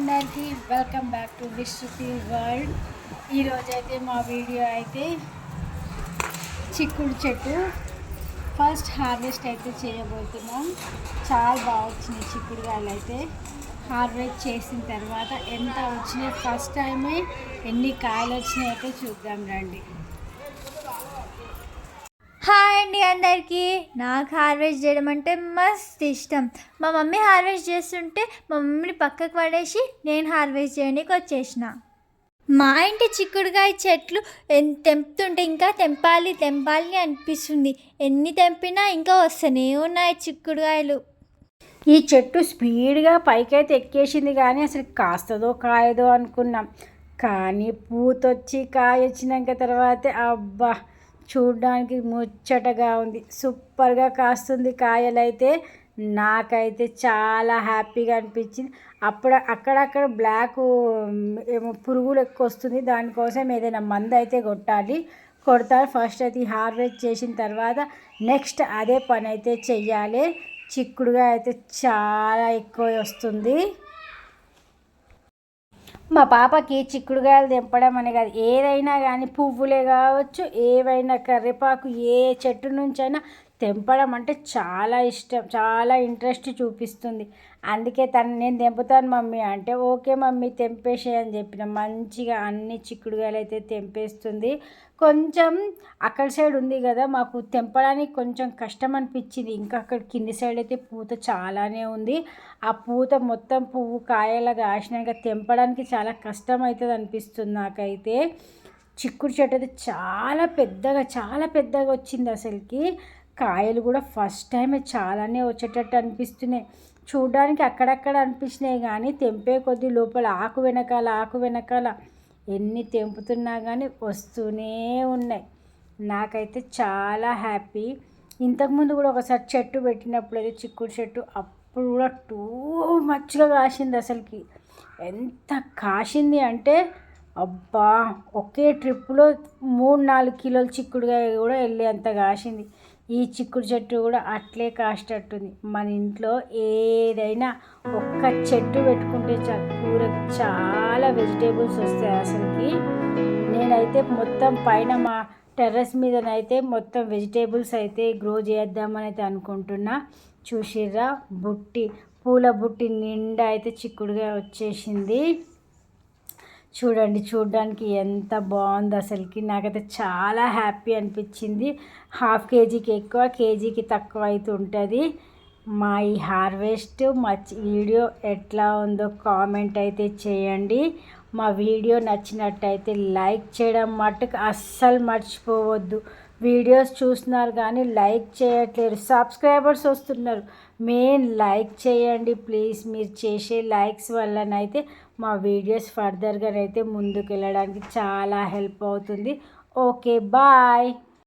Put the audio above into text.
అందరికీ welcome back to Vishruti world. ఈరోజైతే మా వీడియో అయితే చిక్కుడు చెట్టు ఫస్ట్ హార్వెస్ట్ అయితే చేయబోతున్నాం. చాలా బాగా వచ్చినాయి చిక్కుడుకాయలు. అయితే హార్వెస్ట్ చేసిన తర్వాత ఎంత వచ్చినాయి, ఫస్ట్ టైమే ఎన్ని కాయలు వచ్చినాయి అయితే చూద్దాం రండి. హాయ్ అండి అందరికీ. నాకు హార్వెస్ట్ చేయడం అంటే మస్తు ఇష్టం. మా మమ్మీ హార్వెస్ట్ చేస్తుంటే మా మమ్మీని పక్కకు పడేసి నేను హార్వెస్ట్ చేయడానికి వచ్చేసిన. మా ఇంటి చిక్కుడుకాయ చెట్లు తెంపుతుంటే ఇంకా తెంపాలి అనిపిస్తుంది. ఎన్ని తెంపినా ఇంకా వస్తూనే ఉన్నాయి చిక్కుడుకాయలు. ఈ చెట్టు స్పీడ్గా పైకైతే ఎక్కేసింది, కానీ అసలు కాస్తదో కాయదో అనుకున్నాం. కానీ పూతొచ్చి కాయ వచ్చినాక తర్వాత అబ్బా చూడడానికి ముచ్చటగా ఉంది. సూపర్గా కాస్తుంది కాయలైతే. నాకైతే చాలా హ్యాపీగా అనిపించింది. అక్కడక్కడ బ్లాక్ ఏమో పురుగులు ఎక్కువ వస్తుంది, దానికోసం ఏదైనా మందు అయితే కొడతారు. ఫస్ట్ అయితే హార్వెస్ట్ చేసిన తర్వాత నెక్స్ట్ అదే పని అయితే చెయ్యాలి. చిక్కుడుగా అయితే చాలా ఎక్కువ వస్తుంది. మా పాపకి చిక్కుడుకాయలు తెంపడం అని కాదు, ఏదైనా కానీ పువ్వులే కావచ్చు, ఏవైనా కరివేపాకు ఏ చెట్టు నుంచైనా తెంపడం అంటే చాలా ఇష్టం, చాలా ఇంట్రెస్ట్ చూపిస్తుంది. అందుకే నేను తెంపుతాను మమ్మీ అంటే ఓకే మమ్మీ తెంపేసే అని చెప్పిన. మంచిగా అన్ని చిక్కుడుకాయలు అయితే తెంపేస్తుంది. కొంచెం అక్కడ సైడ్ ఉంది కదా, మాకు తెంపడానికి కొంచెం కష్టం అనిపించింది. ఇంకా అక్కడ కింది సైడ్ అయితే పూత చాలానే ఉంది. ఆ పూత మొత్తం పువ్వు కాయలాగా కాసినాక తెంపడానికి చాలా కష్టం అవుతుంది అనిపిస్తుంది నాకైతే. చిక్కుడు చెట్టు అయితే చాలా పెద్దగా వచ్చింది. అసలుకి కాయలు కూడా ఫస్ట్ టైమే చాలానే వచ్చేటట్టు అనిపిస్తున్నాయి. చూడడానికి అక్కడక్కడ అనిపించినాయి, కానీ తెంపే కొద్దీ లోపల ఆకు వెనకాల ఎన్ని తెంపుతున్నా కానీ వస్తూనే ఉన్నాయి. నాకైతే చాలా హ్యాపీ. ఇంతకుముందు కూడా ఒకసారి చెట్టు పెట్టినప్పుడు అయితే చిక్కుడు చెట్టు, అప్పుడు కూడా టూ మచ్గా కాసింది. అసలుకి ఎంత కాసింది అంటే అబ్బా, ఒకే ట్రిప్పులో 3-4 కిలోల చిక్కుడుకాయ కూడా వెళ్ళేంత కాసింది. ఈ చిక్కుడు చెట్టు కూడా అట్లే కాసేటట్టుంది. మన ఇంట్లో ఏదైనా ఒక్క చెట్టు పెట్టుకుంటే కూరకి చాలా వెజిటేబుల్స్ వస్తాయి. అసలుకి నేనైతే మొత్తం పైన మా టెర్రస్ మీదనైతే మొత్తం వెజిటేబుల్స్ అయితే గ్రో చేద్దామని అయితే అనుకుంటున్నా. చూసిర్రా, పూల బుట్టి నిండా అయితే చిక్కుడుగా వచ్చేసింది. చూడడానికి ఎంత బాగుంది. అసలుకి నాకైతే చాలా హ్యాపీ అనిపించింది. ½ కేజీకి ఎక్కువ, కేజీకి తక్కువ అయితే ఉంటుంది. మా ఈ హార్వెస్ట్ వీడియో ఎట్లా ఉందో కామెంట్ అయితే చేయండి. మా వీడియో నచ్చినట్టయితే లైక్ చేయడం మట్టుకు అస్సలు మర్చిపోవద్దు. వీడియోస్ చూస్తున్నారు కానీ లైక్ చేయట్లేరు, సబ్స్క్రైబర్స్ వస్తున్నారు. మెయిన్ లైక్ చేయండి ప్లీజ్. మీరు చేసే లైక్స్ వల్లనైతే మా వీడియోస్ ఫర్దర్గా అయితే ముందుకు వెళ్ళడానికి చాలా హెల్ప్ అవుతుంది. Okay bye.